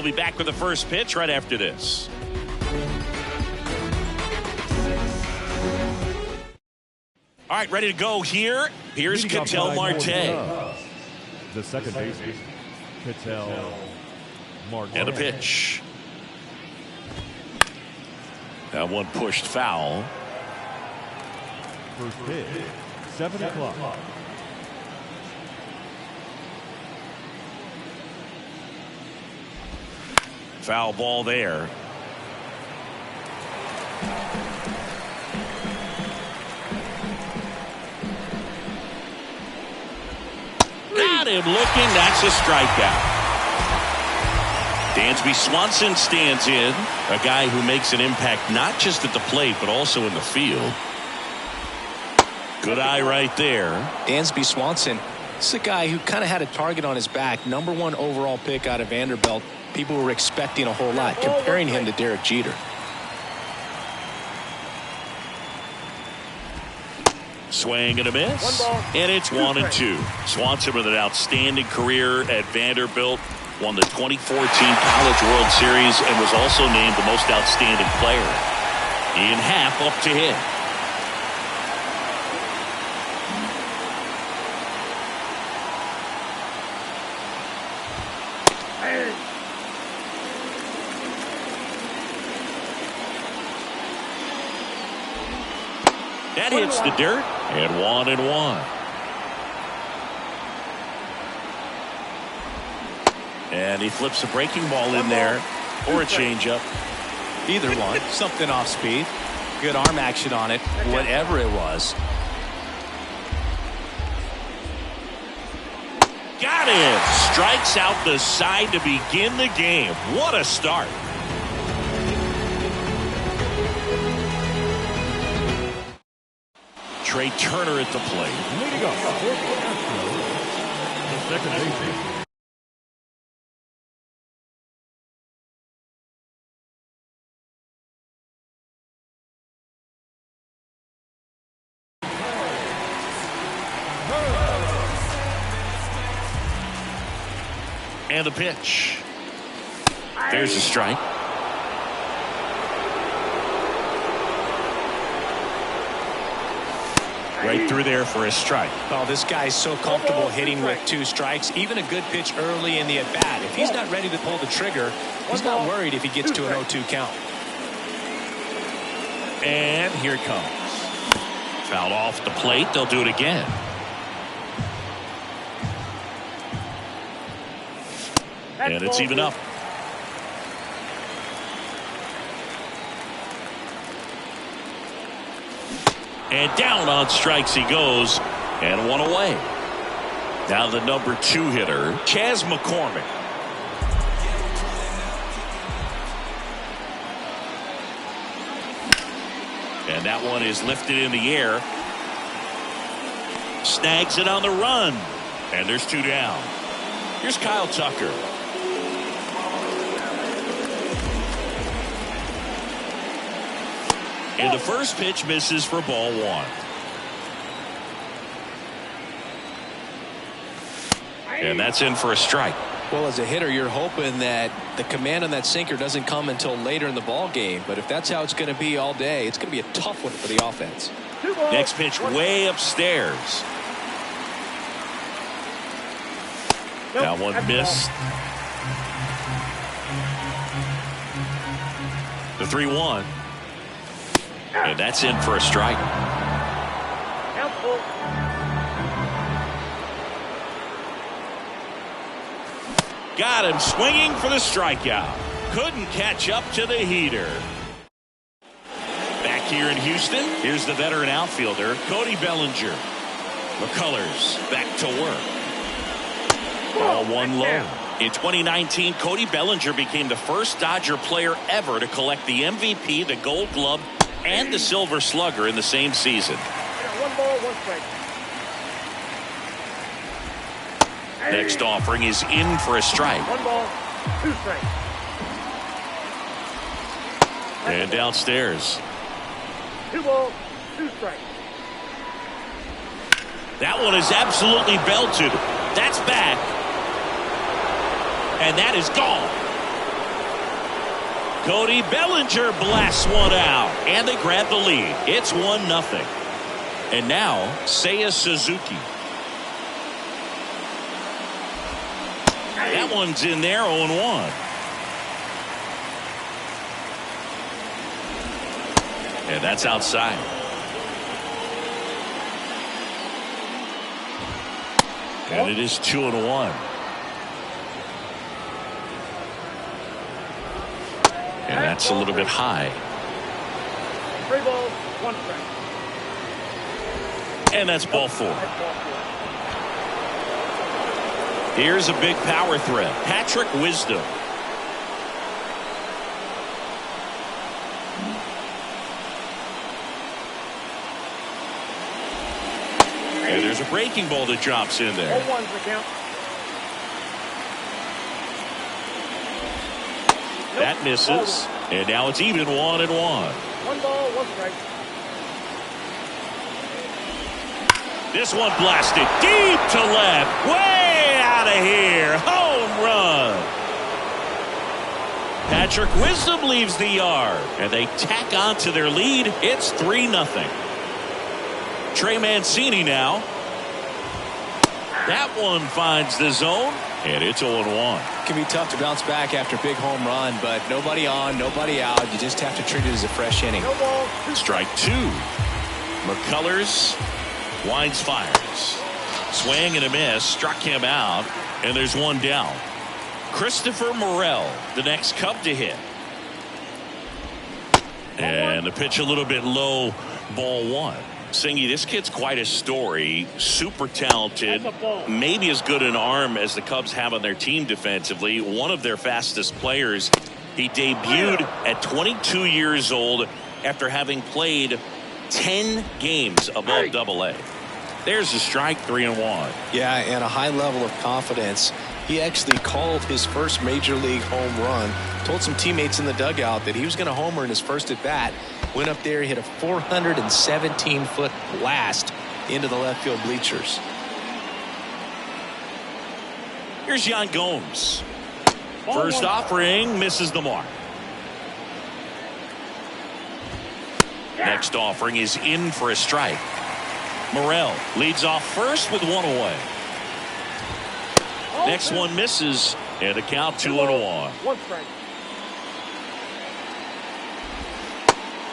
We'll be back with the first pitch right after this. All right, ready to go here. Here's Ketel Marte. The second baseman, Ketel Marte. And a pitch. That one pushed foul. First pitch, 7 o'clock. Foul ball there. Got him looking. That's a strikeout. Dansby Swanson stands in. A guy who makes an impact not just at the plate, but also in the field. Good eye right there. Dansby Swanson, this is a guy who kind of had a target on his back. #1 overall pick out of Vanderbilt. People were expecting a whole lot, comparing him to Derek Jeter. Swing and a miss. And it's 1-2. Swanson with an outstanding career at Vanderbilt. Won the 2014 College World Series and was also named the most outstanding player. In half up to hit. That hits the dirt, and 1-1. And he flips a breaking ball in there, or a changeup. Either one, something off speed. Good arm action on it, whatever it was. Got it! Strikes out the side to begin the game. What a start. Trey Turner at the plate. Leading off, the second baseman. And the pitch. There's a strike. Right through there for a strike. Oh, this guy's so comfortable hitting with 2 strikes. Even a good pitch early in the at-bat. If he's not ready to pull the trigger, he's not worried if he gets to an 0-2 count. And here it comes. Fouled off the plate. They'll do it again. And it's even up. And down on strikes he goes, and 1 away. Now the #2 hitter, Chas McCormick. And that one is lifted in the air. Snags it on the run. And there's 2 down. Here's Kyle Tucker. And the first pitch misses for ball 1. And that's in for a strike. Well, as a hitter, you're hoping that the command on that sinker doesn't come until later in the ball game. But if that's how it's going to be all day, it's going to be a tough one for the offense. Next pitch way upstairs. That one missed. The 3-1. And that's in for a strike. Got him swinging for the strikeout. Couldn't catch up to the heater. Back here in Houston, here's the veteran outfielder, Cody Bellinger. McCullers back to work. Ball 1 low. In 2019, Cody Bellinger became the first Dodger player ever to collect the MVP, the Gold Glove, and the Silver Slugger in the same season. 1 ball, 1 strike. Next offering is in for a strike. 1 ball, 2 strikes. And downstairs. 2 balls, 2 strikes. That one is absolutely belted. That's back. And that is gone. Cody Bellinger blasts one out, and they grab the lead. It's 1-0. And now, Seiya Suzuki. That one's in there, 0-1. And that's outside. And it is 2-1. And that's a little bit high. 3 balls, 1 strike. And that's ball 4. Here's a big power threat. Patrick Wisdom. And there's a breaking ball that drops in there. 0-1's the count. That misses. And now it's even 1-1. 1 ball, 1 strike. This one blasted deep to left. Way out of here. Home run. Patrick Wisdom leaves the yard. And they tack on to their lead. It's 3-0. Trey Mancini now. That one finds the zone. And it's 0-1. It can be tough to bounce back after a big home run, but nobody on, nobody out. You just have to treat it as a fresh inning. No ball, 2 Strike 2. McCullers winds, fires. Swing and a miss. Struck him out. And there's one down. Christopher Morel, the next Cub to hit. And the pitch a little bit low. Ball 1. Singy, this kid's quite a story. Super talented. Maybe as good an arm as the Cubs have on their team defensively. One of their fastest players. He debuted at 22 years old after having played 10 games above Double-A. There's a strike, 3-1. Yeah, and a high level of confidence. He actually called his first major league home run. Told some teammates in the dugout that he was going to homer in his first at bat. Went up there, hit a 417-foot blast into the left field bleachers. Here's Yan Gomes. First offering misses the mark. Next offering is in for a strike. Morel leads off first with 1 away. Next one misses, and the count 2-1. 1 strike.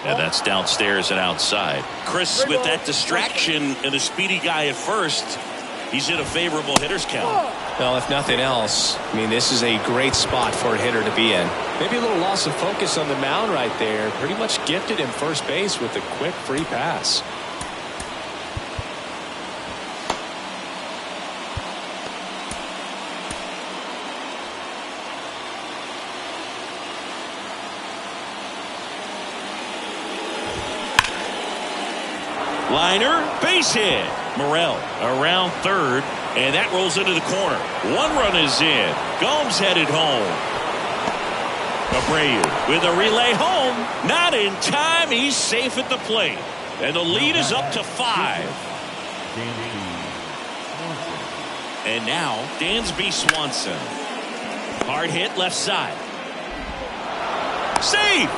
And that's downstairs and outside. Chris with that distraction and the speedy guy at first. He's in a favorable hitter's count. Well, if nothing else, I mean, this is a great spot for a hitter to be in. Maybe a little loss of focus on the mound right there. Pretty much gifted him first base with a quick free pass. Liner, base hit. Morel around third, and that rolls into the corner. 1 run is in. Gomes headed home. Abreu with a relay home. Not in time. He's safe at the plate. And the lead is up to 5. And now, Dansby Swanson. Hard hit left side. Safe!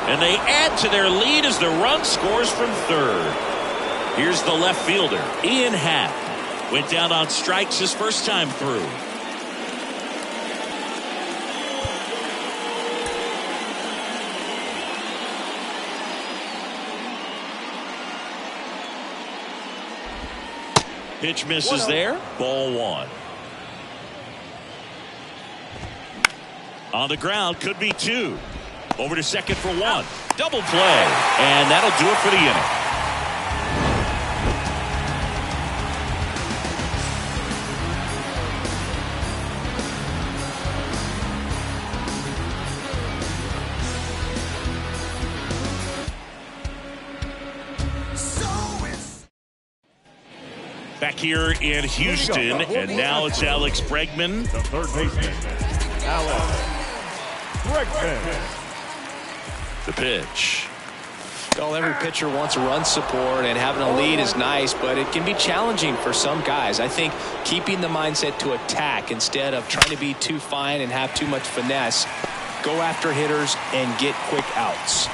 And they add to their lead as the run scores from third. Here's the left fielder, Ian Happ. Went down on strikes his first time through. Pitch misses there. Ball 1. On the ground, could be 2. Over to second for 1. Double play. And that'll do it for the inning. Back here in Houston, and now it's Alex Bregman. The third baseman, Alex Bregman. The pitch. Well, every pitcher wants run support, and having a lead is nice, but it can be challenging for some guys. I think keeping the mindset to attack instead of trying to be too fine and have too much finesse go after hitters, and get quick outs.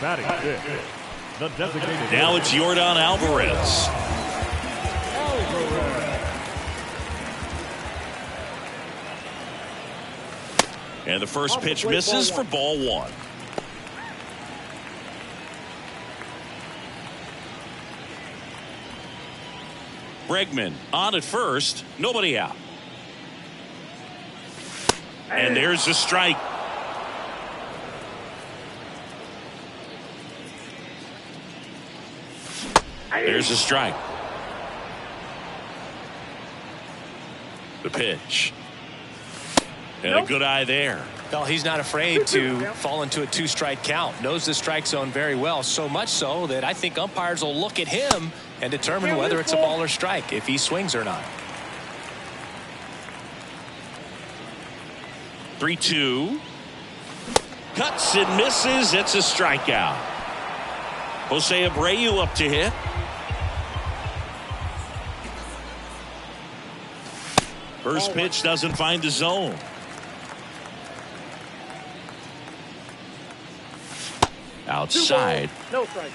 Batting fifth, the designated. Now it's Yordan Alvarez. And the first pitch misses for ball one. Bregman on at first, nobody out. And there's a strike. There's a strike. The pitch. And a good eye there. Well, he's not afraid to fall into a two-strike count. Knows the strike zone very well, so much so that I think umpires will look at him and determine whether it's a ball or strike, if he swings or not. 3-2. Cuts and misses. It's a strikeout. Jose Abreu up to hit. First pitch doesn't find the zone. Outside. No strike.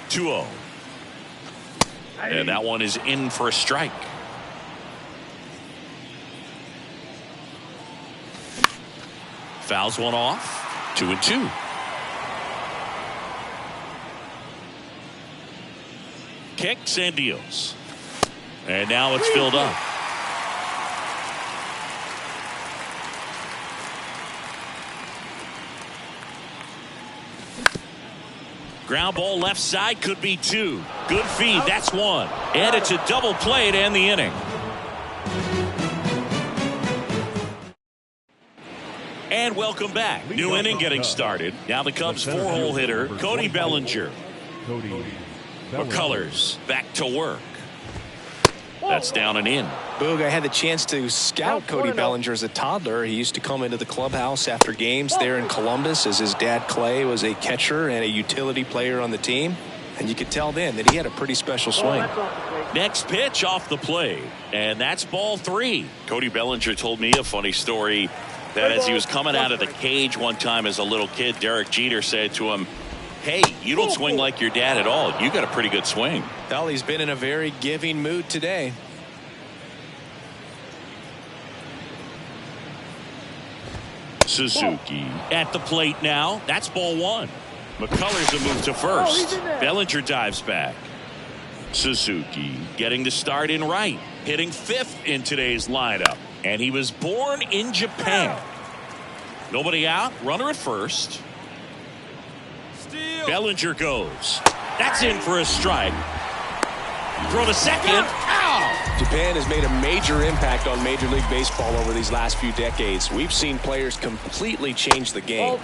2-0. And that one is in for a strike. Fouls one off. 2-2. Kicks and deals. And now it's filled up. Ground ball left side, could be two. Good feed, that's one. And it's a double play to end the inning. And welcome back. New inning getting started. Now the Cubs four-hole hitter, Cody Bellinger. McCullers back to work. That's down and in. Boog, I had the chance to scout Cody Bellinger as a toddler. He used to come into the clubhouse after games there in Columbus, as his dad Clay was a catcher and a utility player on the team. And you could tell then that he had a pretty special swing. Next pitch off the plate, and that's ball three. Cody Bellinger told me a funny story that as he was coming out of the cage one time as a little kid, Derek Jeter said to him, "Hey, you don't swing like your dad at all. You got a pretty good swing." Well, he's been in a very giving mood today. Suzuki at the plate now. That's ball one. McCullers a move to first. Bellinger dives back. Suzuki getting the start in right. Hitting fifth in today's lineup. And he was born in Japan. Nobody out. Runner at first. Bellinger goes. That's in for a strike. Throw to second. Ow! Japan has made a major impact on Major League Baseball over these last few decades. We've seen players completely change the game.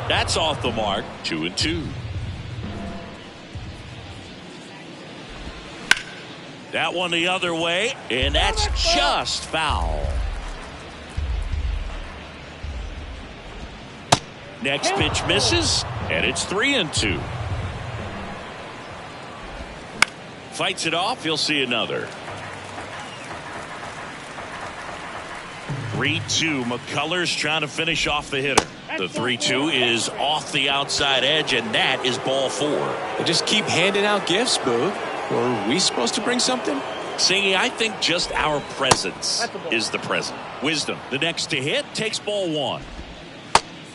That's off the mark. 2-2. That one the other way, and that's just foul. Next pitch misses, and it's 3-2. Fights it off. He'll see another. 3-2. McCullers trying to finish off the hitter. The 3-2 is off the outside edge, and that is ball four. They just keep handing out gifts, Boog. Were we supposed to bring something? Singy, I think just our presence is the present. Wisdom, the next to hit, takes ball one.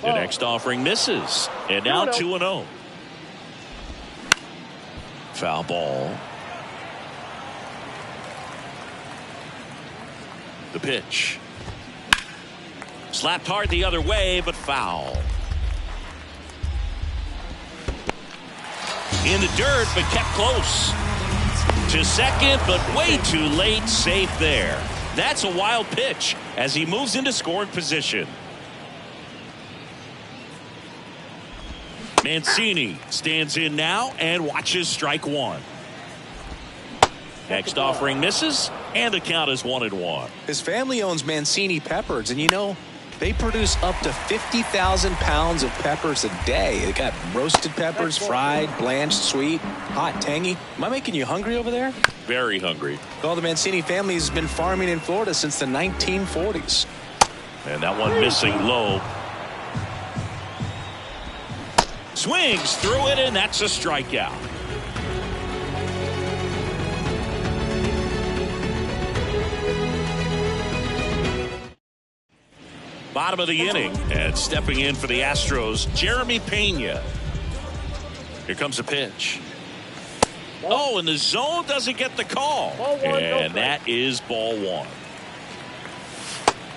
The next offering misses. And now 2-0. Foul ball. The pitch. Slapped hard the other way, but foul. In the dirt, but kept close. To second, but way too late. Safe there. That's a wild pitch as he moves into scoring position. Mancini stands in now and watches strike one. Next offering misses, and the count is 1-1. His family owns Mancini Peppers, and you know, They produce up to 50,000 pounds of peppers a day. They got roasted peppers, fried, blanched, sweet, hot, tangy. Am I making you hungry over there? Very hungry. Well, the Mancini family has been farming in Florida since the 1940s. And that one missing low. Swings through it, and that's a strikeout. Bottom of the inning, and stepping in for the Astros, Jeremy Pena. Here comes a pitch. Oh, and the zone doesn't get the call. And that is ball one.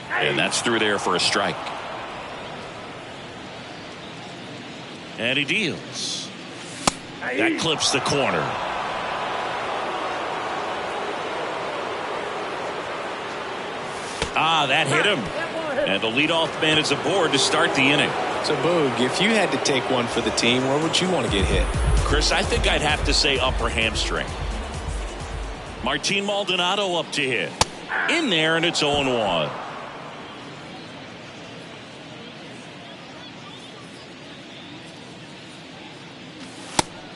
And that's through there for a strike. And he deals. That clips the corner. Ah, that hit him. And the leadoff man is aboard to start the inning. So, Boog, if you had to take one for the team, where would you want to get hit? Chris, I think I'd have to say upper hamstring. Martin Maldonado up to hit. In there, and it's 0-1.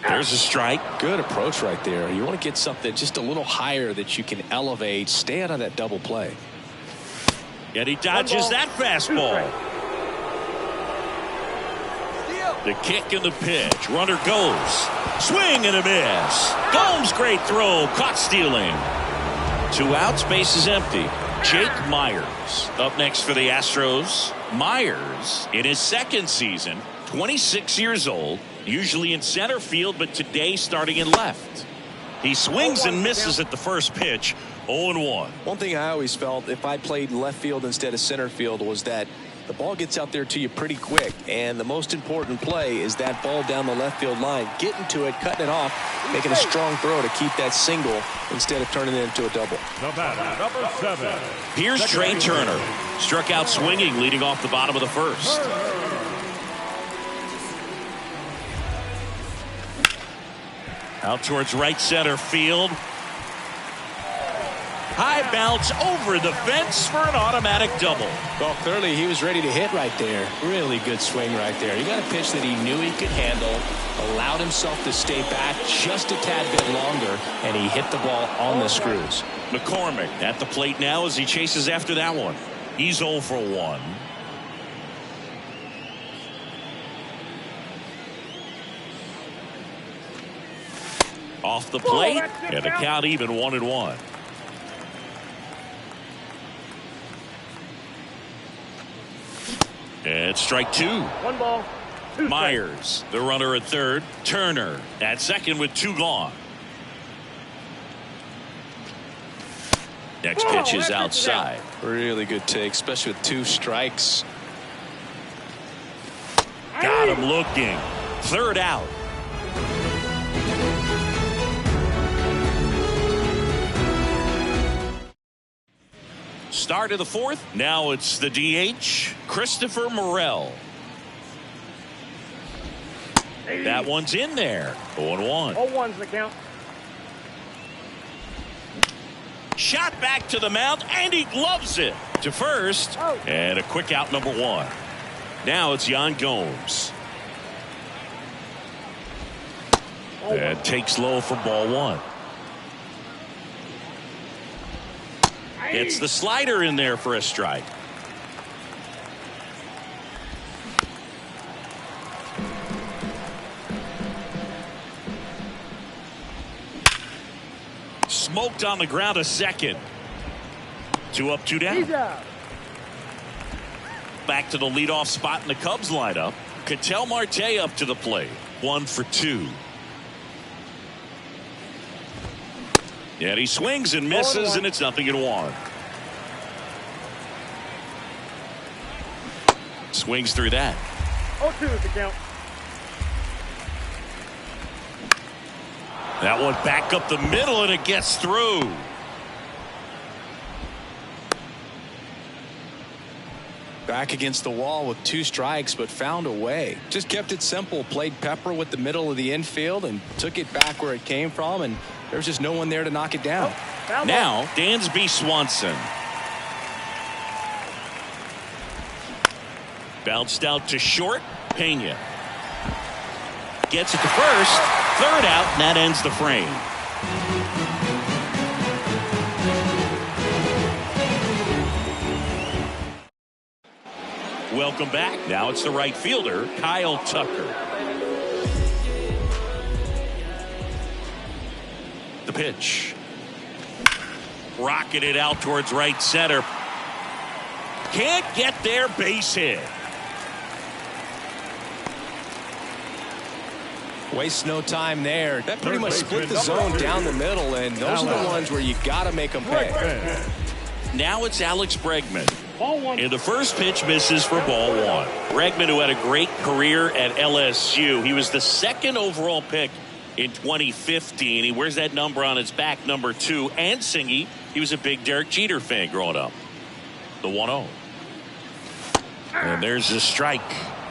There's a strike. Good approach right there. You want to get something just a little higher that you can elevate. Stay out of that double play. And he dodges that fastball. The kick and the pitch. Runner goes. Swing and a miss. Gomes, great throw. Caught stealing. 2 outs. Base is empty. Jake Myers up next for the Astros. Myers in his second season. 26 years old. Usually in center field, but today starting in left. He swings and misses at the first pitch. 0-1. One thing I always felt if I played left field instead of center field was that the ball gets out there to you pretty quick, and the most important play is that ball down the left field line, getting to it, cutting it off, making a strong throw to keep that single instead of turning it into a double. Number 7. Here's Trey Turner. Struck out swinging, leading off the bottom of the first. Out towards right center field. High bounce over the fence for an automatic double. Well, clearly he was ready to hit right there. Really good swing right there. He got a pitch that he knew he could handle, allowed himself to stay back just a tad bit longer, and he hit the ball on the screws. McCormick at the plate now as he chases after that one. He's 0 for 1. Off the plate, and the count even 1-1. And strike 2. 1 ball. 2 Myers, the runner at third. Turner at second with 2 gone. Next pitch is outside. Really good take, especially with 2 strikes. Got him looking. Third out. Start of the fourth. Now it's the DH, Christopher Morel. That one's in there. 0-1. 0-1's the count. Shot back to the mound, and he gloves it to first. And a quick out, number 1. Now it's Yan Gomes. And takes low for ball 1. Gets the slider in there for a strike. Smoked on the ground, a second. 2 up, 2 down. He's out. Back to the leadoff spot in the Cubs lineup. Ketel Marte up to the plate. 1 for 2. And he swings and misses, and it's 0-1. Swings through that. 0-2 is the count. That one back up the middle, and it gets through. Back against the wall with 2 strikes, but found a way. Just kept it simple. Played pepper with the middle of the infield and took it back where it came from, and there's just no one there to knock it down. Now, Dansby Swanson. Bounced out to short. Pena gets it to first. Third out, and that ends the frame. Welcome back. Now it's the right fielder, Kyle Tucker. The pitch. Rocketed out towards right center. Can't get there, base hit. Waste no time there. That pretty much split the zone down the middle, and those are the ones where you got to make them pay. Now it's Alex Bregman. Ball one. And the first pitch misses for ball one. Bregman, who had a great career at LSU. He was the second overall pick in 2015. He wears that number on his back, number 2. And Singy, he was a big Derek Jeter fan growing up. The 1-0. And there's the strike.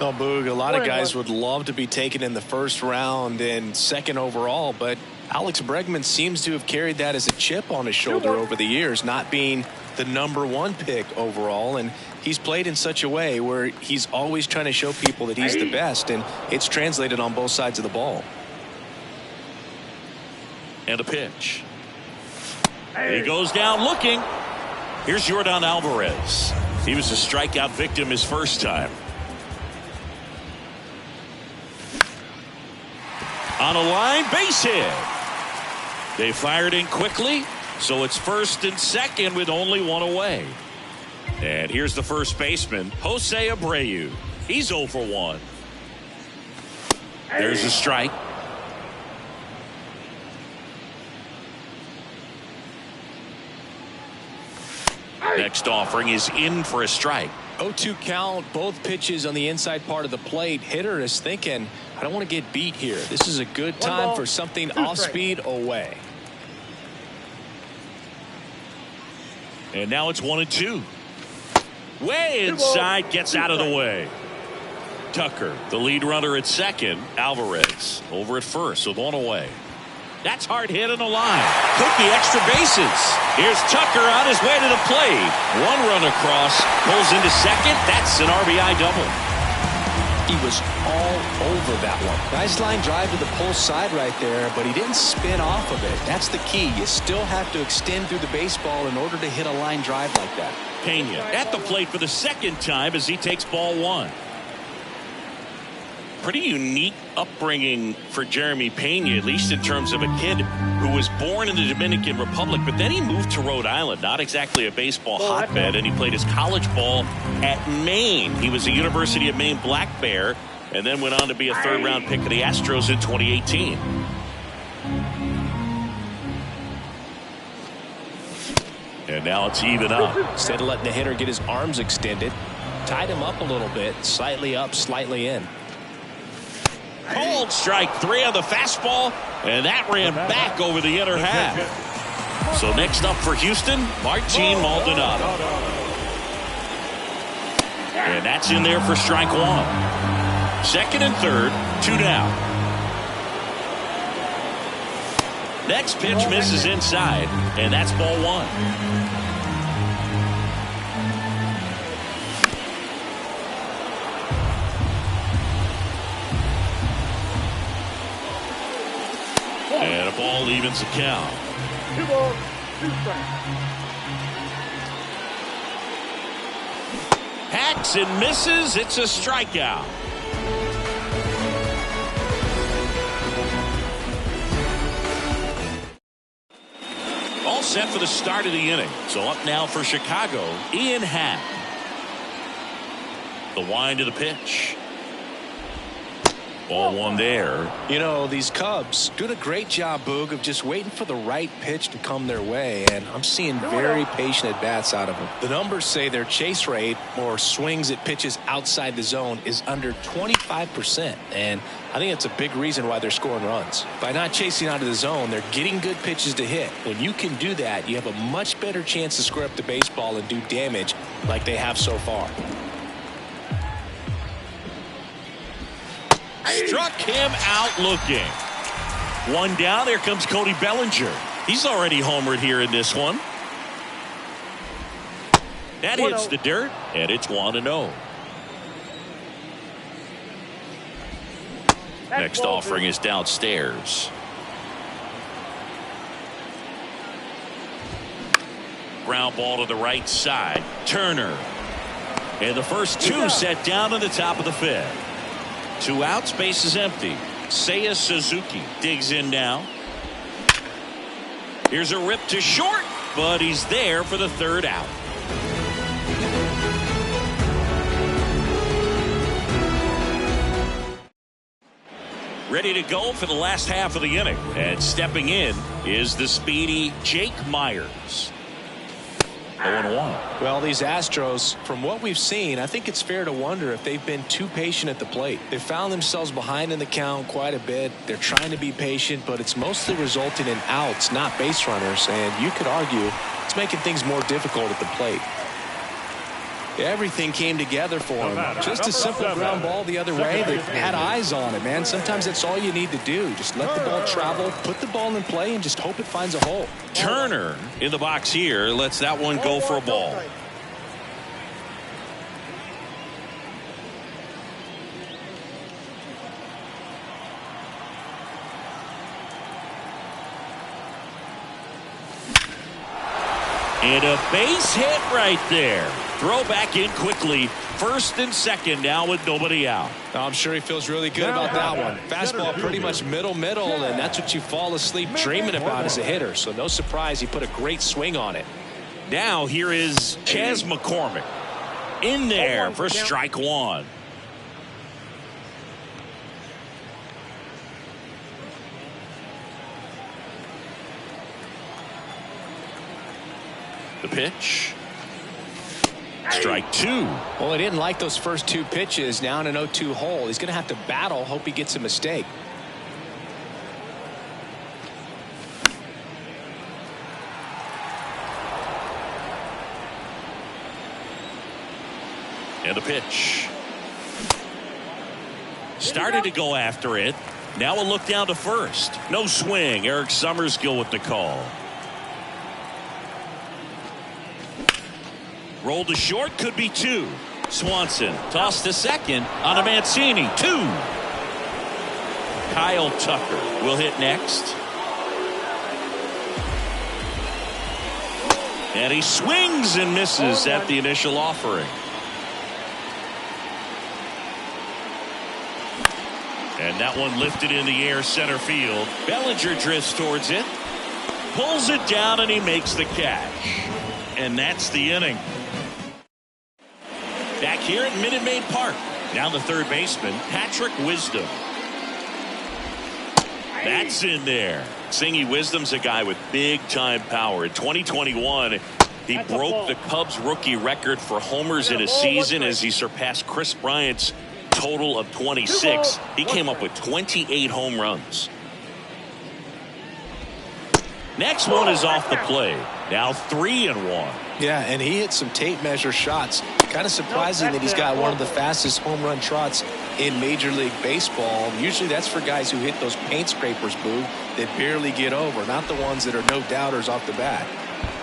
Oh, Boog, a lot of guys would love to be taken in the first round and second overall, but Alex Bregman seems to have carried that as a chip on his shoulder over the years, not being the number 1 pick overall, and he's played in such a way where he's always trying to show people that he's the best, and it's translated on both sides of the ball. And a pitch. He goes down looking. Here's Yordan Alvarez. He was a strikeout victim his first time. On a line, base hit. They fired in quickly, so it's first and second with only one away. And here's the first baseman, Jose Abreu. He's 0 for 1. There's a strike. Next offering is in for a strike. 0-2 count, both pitches on the inside part of the plate. Hitter is thinking, I don't want to get beat here. This is a good time for something off speed away. And now it's 1-2. Way inside, gets out of the way. Tucker, the lead runner at second. Alvarez over at first with one away. That's hard hit on the line. Could be extra bases. Here's Tucker on his way to the plate. One run across, pulls into second. That's an RBI double. He was all over that one. Nice line drive to the pull side right there, but he didn't spin off of it. That's the key. You still have to extend through the baseball in order to hit a line drive like that. Pena at the plate for the second time as he takes ball one. Pretty unique upbringing for Jeremy Pena, at least in terms of a kid who was born in the Dominican Republic, but then he moved to Rhode Island, not exactly a baseball hotbed, and he played his college ball at Maine. He was a University of Maine Black Bear, and then went on to be a third-round pick of the Astros in 2018. And now it's even up. Instead of letting the hitter get his arms extended, tied him up a little bit, slightly up, slightly in. Cold strike 3 on the fastball, and that ran back over the inner half. So next up for Houston, Martin Maldonado. And that's in there for strike 1. Second and third, 2 down. Next pitch misses inside, and that's ball 1. And a ball evens the count. 2 balls, 2 strikes. Hacks and misses. It's a strikeout. All set for the start of the inning. So up now for Chicago, Ian Happ. The wind of the pitch. Ball 1 there. You know, these Cubs doing a great job, Boog, of just waiting for the right pitch to come their way, and I'm seeing very patient at-bats out of them. The numbers say their chase rate, or swings at pitches outside the zone, is under 25%, and I think it's a big reason why they're scoring runs. By not chasing out of the zone, they're getting good pitches to hit. When you can do that, you have a much better chance to square up the baseball and do damage like they have so far. Struck him out looking. 1 down. There comes Cody Bellinger. He's already homered here in this one. That hits the dirt, and it's 1-0. Next offering is downstairs. Ground ball to the right side. Turner. And the first two set down in the top of the fifth. 2 outs, base is empty. Seiya Suzuki digs in now. Here's a rip to short, but he's there for the 3rd out. Ready to go for the last half of the inning. And stepping in is the speedy Jake Myers. 0-1. Well, these Astros, from what we've seen, I think it's fair to wonder if they've been too patient at the plate. They found themselves behind in the count quite a bit. They're trying to be patient, but it's mostly resulting in outs, not base runners. And you could argue it's making things more difficult at the plate. Everything came together for him. Just a simple ground ball the other way. They had eyes on it, man. Sometimes that's all you need to do. Just let the ball travel, put the ball in play, and just hope it finds a hole. Turner in the box here lets that one go for a ball. And a base hit right there. Throw back in quickly. 1st and 2nd now with nobody out. I'm sure he feels really good about that one. Fastball pretty much middle, and that's what you fall asleep dreaming about as a hitter. So no surprise he put a great swing on it. Now here is Chas McCormick. In there for strike 1. The pitch. Strike 2. Well, he didn't like those first 2 pitches. Now in an 0-2 hole. He's going to have to battle. Hope he gets a mistake. And the pitch. Started to go after it. Now a look down to first. No swing. Eric Summerskill with the call. Rolled to short, could be 2. Swanson tossed to second on a Mancini. 2. Kyle Tucker will hit next. And he swings and misses at the initial offering. And that one lifted in the air center field. Bellinger drifts towards it. Pulls it down and he makes the catch. And that's the inning. Back here at Minute Maid Park. Now the third baseman, Patrick Wisdom. That's in there. Singy Wisdom's a guy with big-time power. In 2021, he broke the Cubs rookie record for homers in a season as he surpassed Chris Bryant's total of 26. He came up with 28 home runs. Next one is off the plate. Now 3-1. Yeah, and he hit some tape measure shots. Kind of surprising that he's got one of the fastest home run trots in Major League Baseball. Usually that's for guys who hit those paint scrapers, Boo, that barely get over, not the ones that are no doubters off the bat.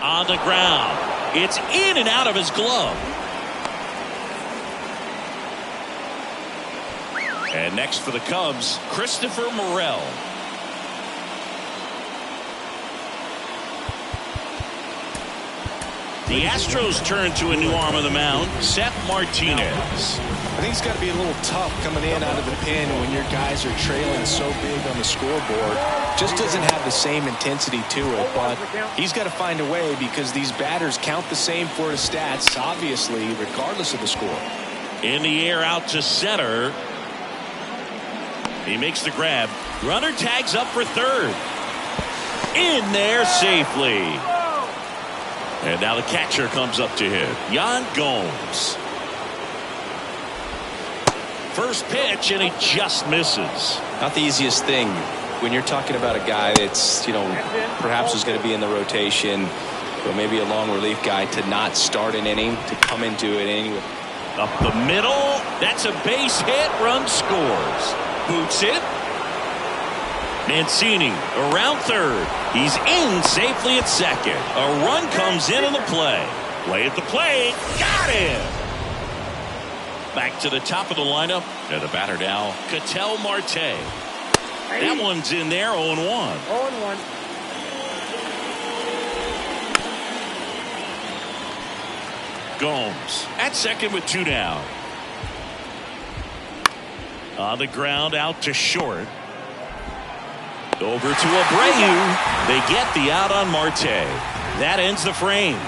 On the ground. It's in and out of his glove. And next for the Cubs, Christopher Morel. The Astros turn to a new arm of the mound, Seth Martinez. I think it's got to be a little tough coming in out of the pen when your guys are trailing so big on the scoreboard. Just doesn't have the same intensity to it, but he's got to find a way because these batters count the same for his stats, obviously, regardless of the score. In the air out to center. He makes the grab. Runner tags up for third. In there safely. And now the catcher comes up to him. Yan Gomes. First pitch, and he just misses. Not the easiest thing when you're talking about a guy that's, perhaps is going to be in the rotation, or maybe a long relief guy, to not start an inning, to come into an inning. Up the middle. That's a base hit. Run scores. Boots it. Mancini around third. He's in safely at second. A run comes in the play. Play at the plate. Got him. Back to the top of the lineup. And the batter now, Ketel Marte. That one's in there, 0-1. 0-1. Gomes at second with 2 down. On the ground, out to short. Over to Abreu. They get the out on Marte. That ends the frame.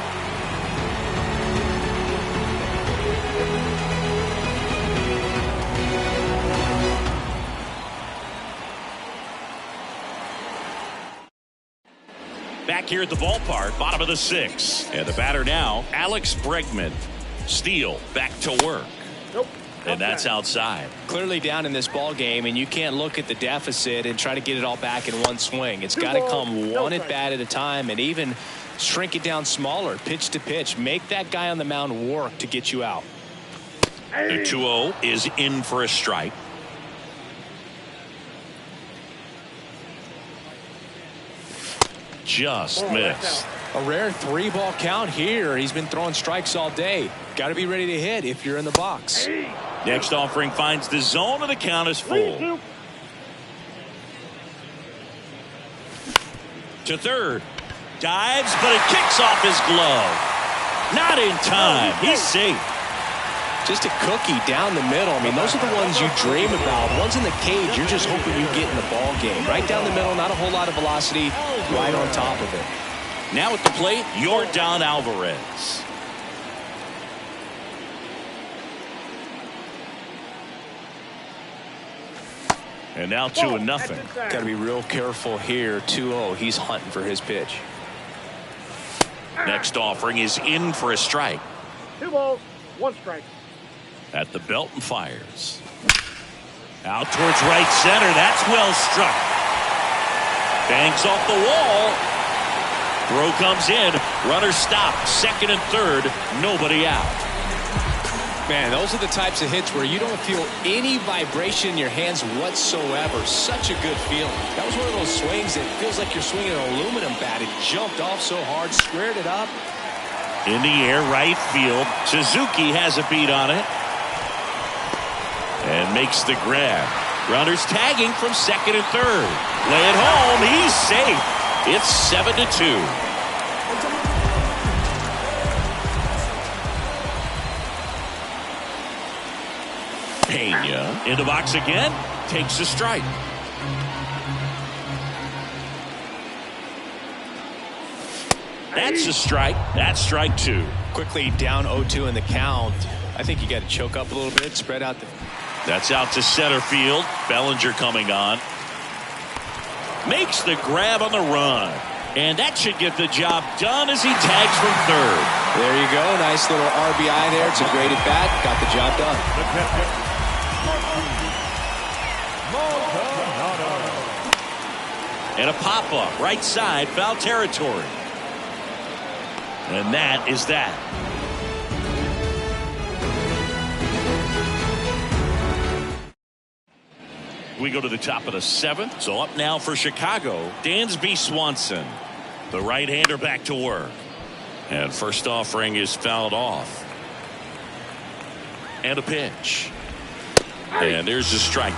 Back here at the ballpark, bottom of the 6th. And the batter now, Alex Bregman. Steele back to work. Nope. And that's outside. Clearly down in this ball game, and you can't look at the deficit and try to get it all back in one swing. It's got to come one at bat at a time, and even shrink it down smaller, pitch to pitch. Make that guy on the mound work to get you out. The 2-0 is in for a strike. Just missed. A rare 3-ball count here. He's been throwing strikes all day. Got to be ready to hit if you're in the box. Next offering finds the zone, and the count is full. To third. Dives, but it kicks off his glove. Not in time. He's safe. Just a cookie down the middle. I mean, those are the ones you dream about. Ones in the cage, you're just hoping you get in the ball game. Right down the middle, not a whole lot of velocity, right on top of it. Now at the plate, Yordan Alvarez. And now 2-0. Got to be real careful here. 2-0. He's hunting for his pitch. Next offering is in for a strike. 2 balls, 1 strike. At the belt and fires. Out towards right center. That's well struck. Bangs off the wall. Throw comes in. Runner stopped. Second and third. Nobody out. Man, those are the types of hits where you don't feel any vibration in your hands whatsoever. Such a good feeling. That was one of those swings that feels like you're swinging an aluminum bat. It jumped off so hard, squared it up. In the air, right field. Suzuki has a beat on it. And makes the grab. Runners tagging from second and third. Lay it home. He's safe. It's 7-2. Pena in the box again. Takes a strike. That's a strike. That's strike 2. Quickly down 0-2 in the count. I think you got to choke up a little bit, spread out the... That's out to center field. Bellinger coming on. Makes the grab on the run. And that should get the job done as he tags from third. There you go. Nice little RBI there. It's a great at bat. Got the job done. And a pop-up. Right side. Foul territory. And that is that. We go to the top of the 7th. So up now for Chicago, Dansby Swanson. The right-hander back to work. And first offering is fouled off. And a pitch. And there's a strike.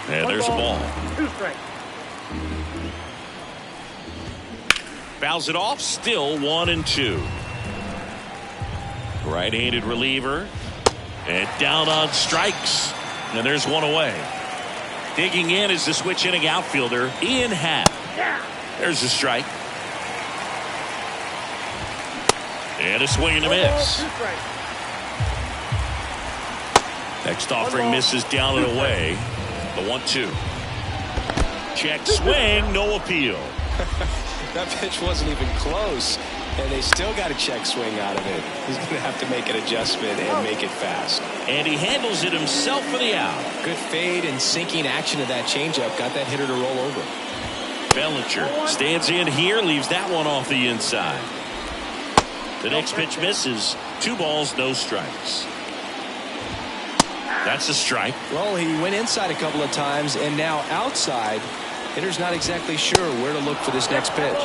And there's a ball. 2 strikes. Fouls it off. Still 1-2. Right-handed reliever. And down on strikes. And there's one away. Digging in is the switch inning outfielder, Ian Happ. There's a strike. And a swing and a miss. Next offering misses down and away. The 1-2. Check swing, no appeal. That pitch wasn't even close. And they still got a check swing out of it. He's going to have to make an adjustment and make it fast. And he handles it himself for the out. Good fade and sinking action of that changeup. Got that hitter to roll over. Bellinger stands in here, leaves that one off the inside. The next pitch misses. 2 balls, no strikes. That's a strike. Well, he went inside a couple of times and now outside. Hitter's not exactly sure where to look for this next pitch.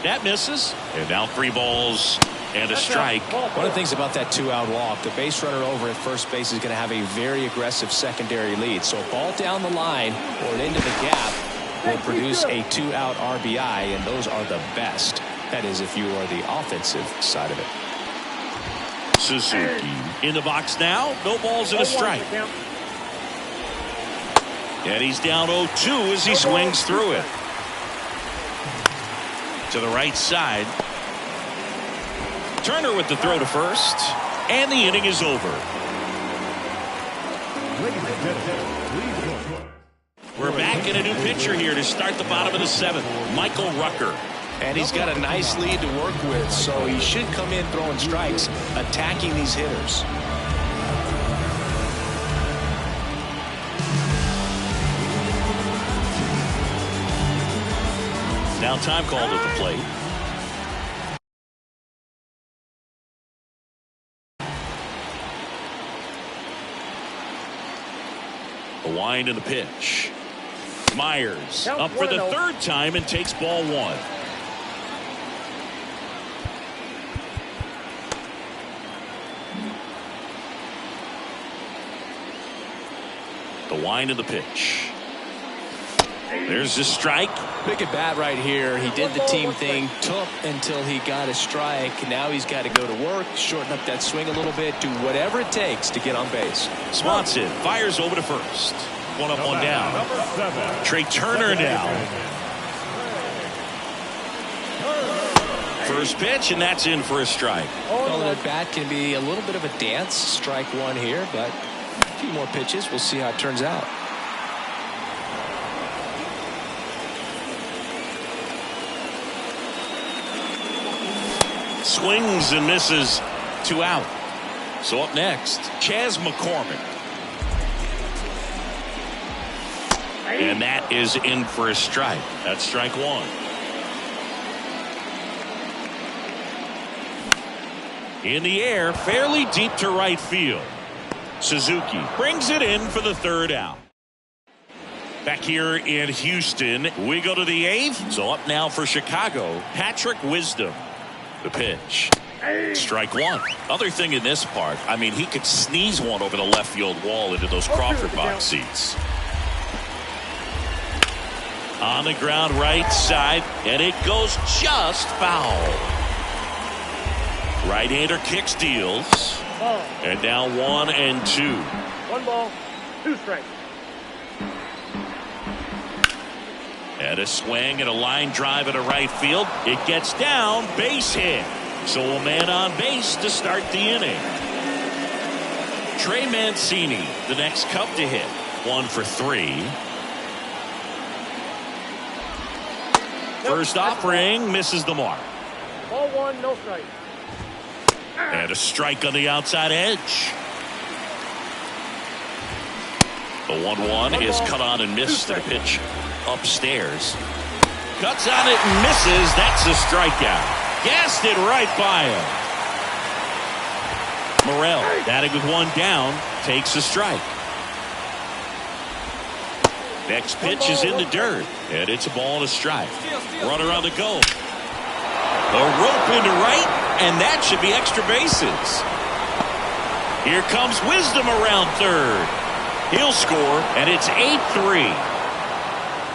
That misses. And now 3 balls, And a strike. One of the things about that 2-out walk, the base runner over at first base is going to have a very aggressive secondary lead. So a ball down the line or into the gap will produce a 2-out RBI, and those are the best. That is, if you are the offensive side of it. Suzuki in the box now. No balls and a strike. And he's down 0-2 as he swings through it. To the right side. Turner with the throw to first. And the inning is over. We're back in a new pitcher here to start the bottom of the 7th. Michael Rucker. And he's got a nice lead to work with, so he should come in throwing strikes, attacking these hitters. Now time called at the plate. The wind and the pitch. Myers up for the 3rd time and takes ball 1. The wind of the pitch. There's the strike. Big at bat right here. He did the team thing, took until he got a strike. Now he's got to go to work, shorten up that swing a little bit, do whatever it takes to get on base. Swanson fires over to first. 1 up, 1 down. Trey Turner down. First pitch, and that's in for a strike. Well, the bat can be a little bit of a dance. Strike 1 here, but a few more pitches. We'll see how it turns out. Swings and misses. 2 out. So up next, Chas McCormick. And that is in for a strike. That's strike 1. In the air, fairly deep to right field. Suzuki brings it in for the 3rd out. Back here in Houston, we go to the 8th. So up now for Chicago, Patrick Wisdom. The pitch. Strike 1. Other thing in this part, I mean, he could sneeze one over the left field wall into those Crawford box seats. On the ground right side, and it goes just foul. Right-hander kicks, deals. And now 1 and 2. 1 ball, 2 strikes. And a swing and a line drive into right field. It gets down, base hit. So a man on base to start the inning. Trey Mancini, the next Cub to hit. 1 for 3. First offering misses the mark. Ball 1, no strike. And a strike on the outside edge. The 1-1 is cut on and missed to the pitch upstairs. Cuts on it and misses. That's a strikeout. Gassed it right by him. Morel, batting with 1 down, takes a strike. Next pitch is in the dirt, and it's a ball and a strike. Runner on the go. A rope into right, and that should be extra bases. Here comes Wisdom around 3rd. He'll score, and it's 8-3.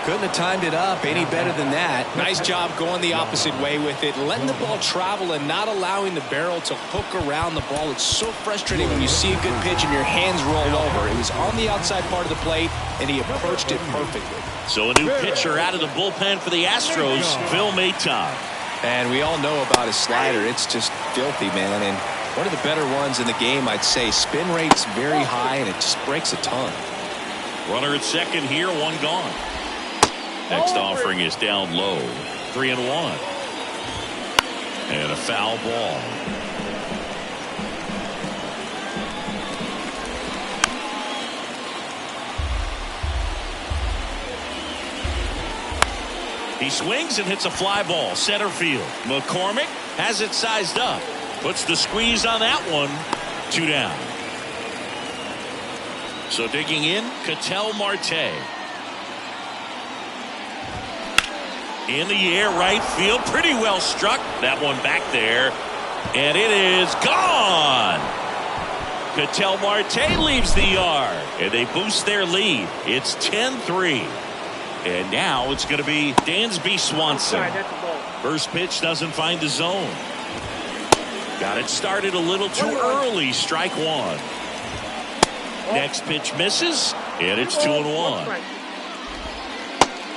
Couldn't have timed it up any better than that. Nice job going the opposite way with it, letting the ball travel and not allowing the barrel to hook around the ball. It's so frustrating when you see a good pitch and your hands roll over. It was on the outside part of the plate, and he approached it perfectly. So a new pitcher out of the bullpen for the Astros, Phil Maton. And we all know about his slider. It's just filthy, man. And one of the better ones in the game, I'd say. Spin rate's very high, and it just breaks a ton. Runner at second here, 1 gone. Next offering is down low. 3-1. And a foul ball. He swings and hits a fly ball center field. McCormick has it sized up. Puts the squeeze on that one. 2 down. So digging in, Ketel Marte. In the air, right field, pretty well struck. That one back there. And it is gone. Ketel Marte leaves the yard, and they boost their lead. It's 10-3. And now it's going to be Dansby Swanson. First pitch doesn't find the zone. Got it started a little too early. Strike one. Next pitch misses, and it's 2-1.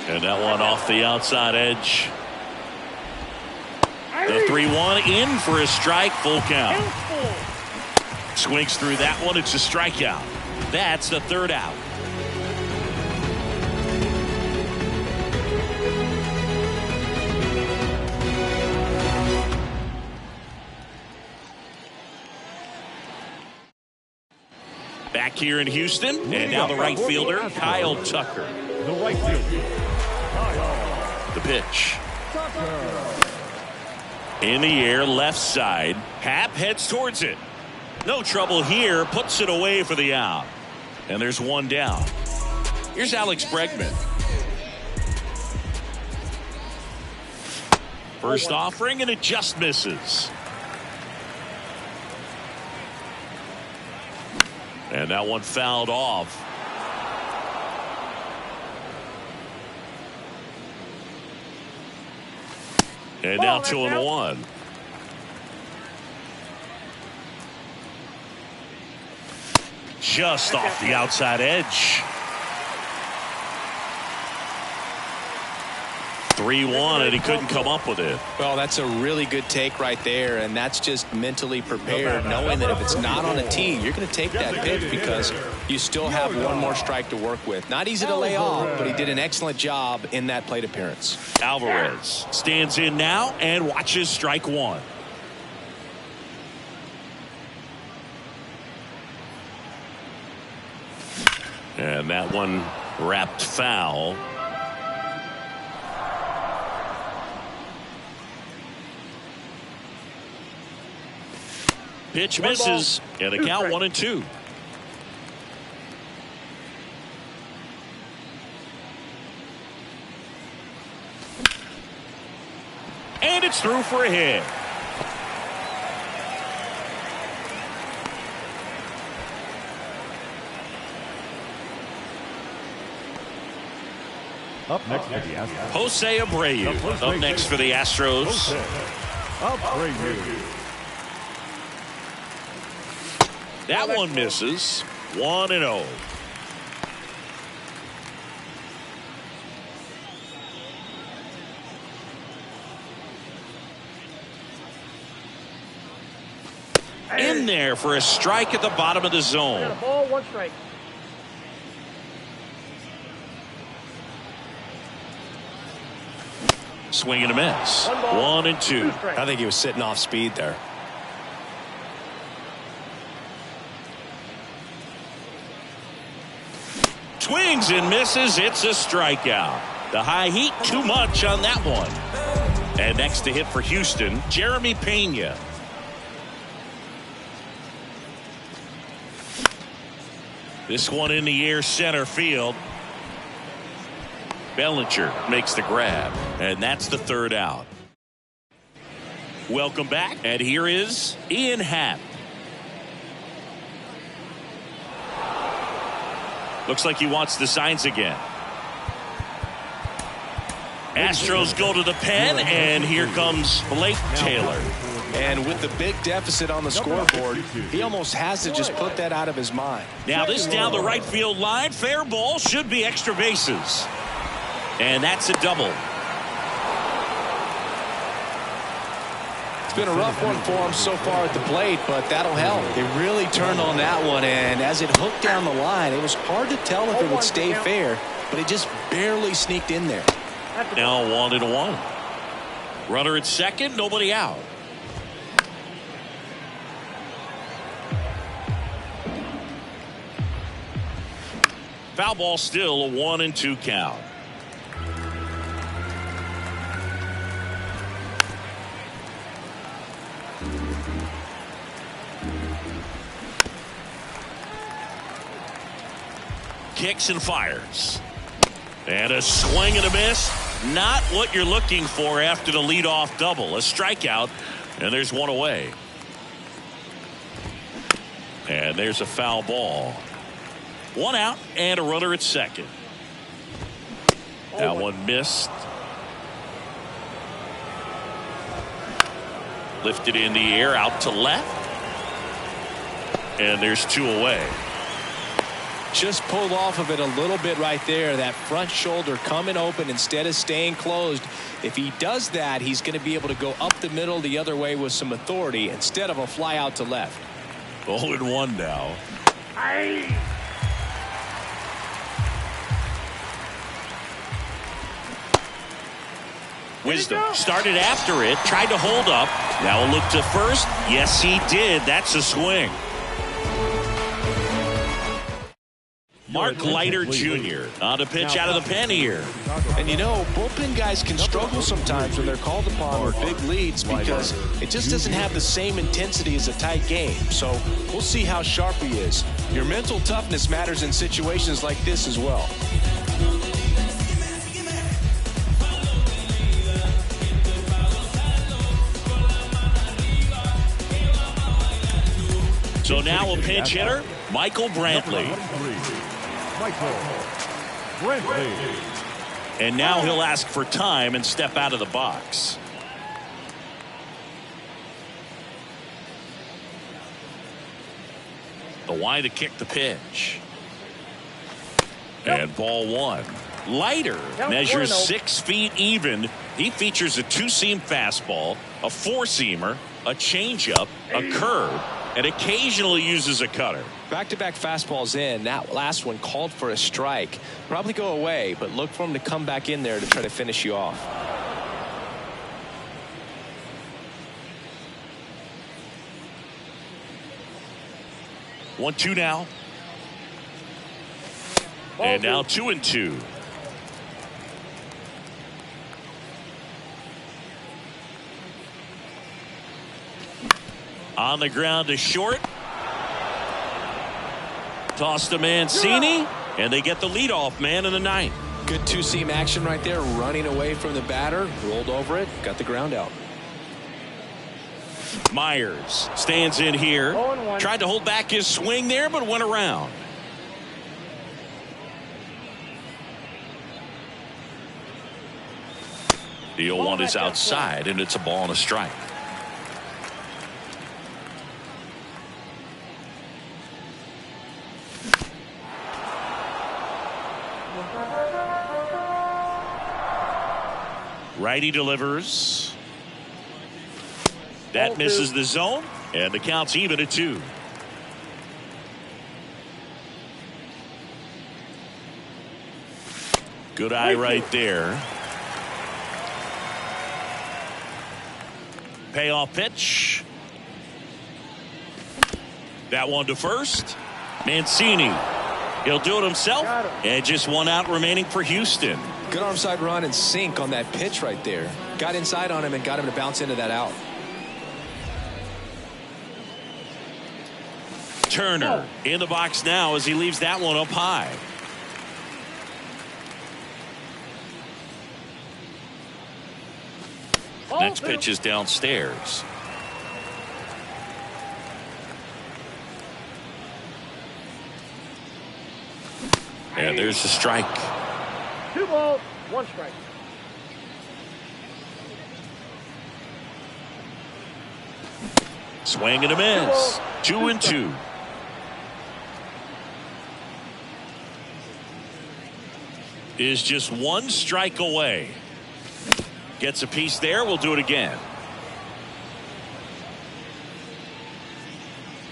And that one off the outside edge. The 3-1 in for a strike, full count. Swings through that one. It's a strikeout. That's the third out. Back here in Houston, and now the right fielder, Kyle Tucker. The right fielder, The pitch. In the air, left side. Happ heads towards it. No trouble here. Puts it away for the out. And there's one down. Here's Alex Bregman. First offering, and it just misses. And that one fouled off. And now 2-1. Just off the outside edge. 3-1, and he couldn't come up with it. Well, that's a really good take right there, and that's just mentally prepared, knowing that if it's not on a tee, you're going to take that pitch because you still have one more strike to work with. Not easy to lay off, but he did an excellent job in that plate appearance. Alvarez stands in now and watches strike one. And that one wrapped foul. Pitch misses, and the count 1-2. And it's through for a hit. Up next for the Astros. Jose Abreu up next for the Astros. Abreu. That one misses. 1-0. In there for a strike at the bottom of the zone. Ball, one strike. Swing and a miss. 1-2. I think he was sitting off speed there. Swings and misses. It's a strikeout. The high heat too much on that one. And next to hit for Houston, Jeremy Pena. This one in the air, center field. Bellinger makes the grab, and that's the third out. Welcome back, and here is Ian Happ. Looks like he wants the signs again. Astros go to the pen, and here comes Blake Taylor. And with the big deficit on the scoreboard, he almost has to just put that out of his mind. Now this down the right field line. Fair ball, should be extra bases. And that's a double. It's been a rough one for him so far at the plate, but that'll help. They really turned on that one, and as it hooked down the line, it was hard to tell if it would stay fair, but it just barely sneaked in there. Now 1-1. Runner at second, nobody out. Foul ball, still a 1-2 count. Kicks and fires. And a swing and a miss. Not what you're looking for after the leadoff double. A strikeout And there's one away. And there's a foul ball. One out and a runner at second. That one missed. Lifted in the air out to left. And there's two away. Just pulled off of it a little bit right there. That front shoulder coming open instead of staying closed. If he does that, he's going to be able to go up the middle the other way with some authority instead of a fly out to left. 0-1 now. Wisdom started after it, tried to hold up. Now a look to first. Yes, he did. That's a swing. Mark Leiter Jr. on the pitch out of the pen here. And you know, bullpen guys can struggle sometimes when they're called upon with big leads because it just doesn't have the same intensity as a tight game. So we'll see how sharp he is. Your mental toughness matters in situations like this as well. So now a pinch hitter, Michael Brantley. And now he'll ask for time and step out of the box. The wide to kick the pitch. And ball one. Leiter measures 6 feet even. He features a two-seam fastball, a four-seamer, a changeup, a curve, and occasionally uses a cutter. Back-to-back fastballs in. That last one called for a strike. Probably go away, but look for him to come back in there to try to finish you off. One, two now. And now 2-2. On the ground to short. Toss to Mancini. And they get the leadoff man in the ninth. Good two-seam action right there. Running away from the batter. Rolled over it. Got the ground out. Myers stands in here. Tried to hold back his swing there, but went around. The 0-1 is outside, and it's a ball and a strike. Righty delivers. That misses the zone, and the count's even at 2. Good eye right there. Payoff pitch. That one to first. Mancini. He'll do it himself. And just one out remaining for Houston. Good arm side run and sink on that pitch right there. Got inside on him and got him to bounce into that out. Turner in the box now as he leaves that one up high. Next pitch is downstairs. And there's the strike. 2 balls, 1 strike. Swing and a miss. 2-2. Is just 1 strike away. Gets a piece there. We'll do it again.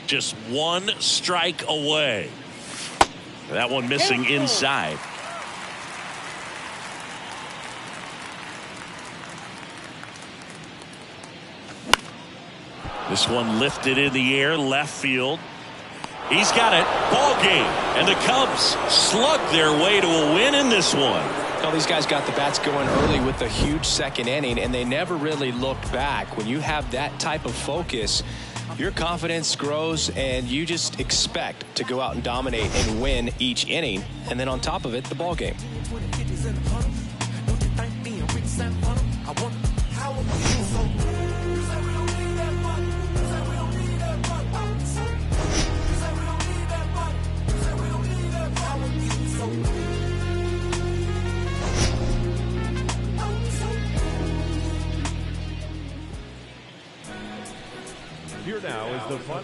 Just 1 strike away. That one missing inside. This one lifted in the air, left field. He's got it. Ball game. And the Cubs slug their way to a win in this one. All these guys got the bats going early with a huge second inning, and they never really looked back. When you have that type of focus, your confidence grows, and you just expect to go out and dominate and win each inning. And then on top of it, the ball game. Here now is the final.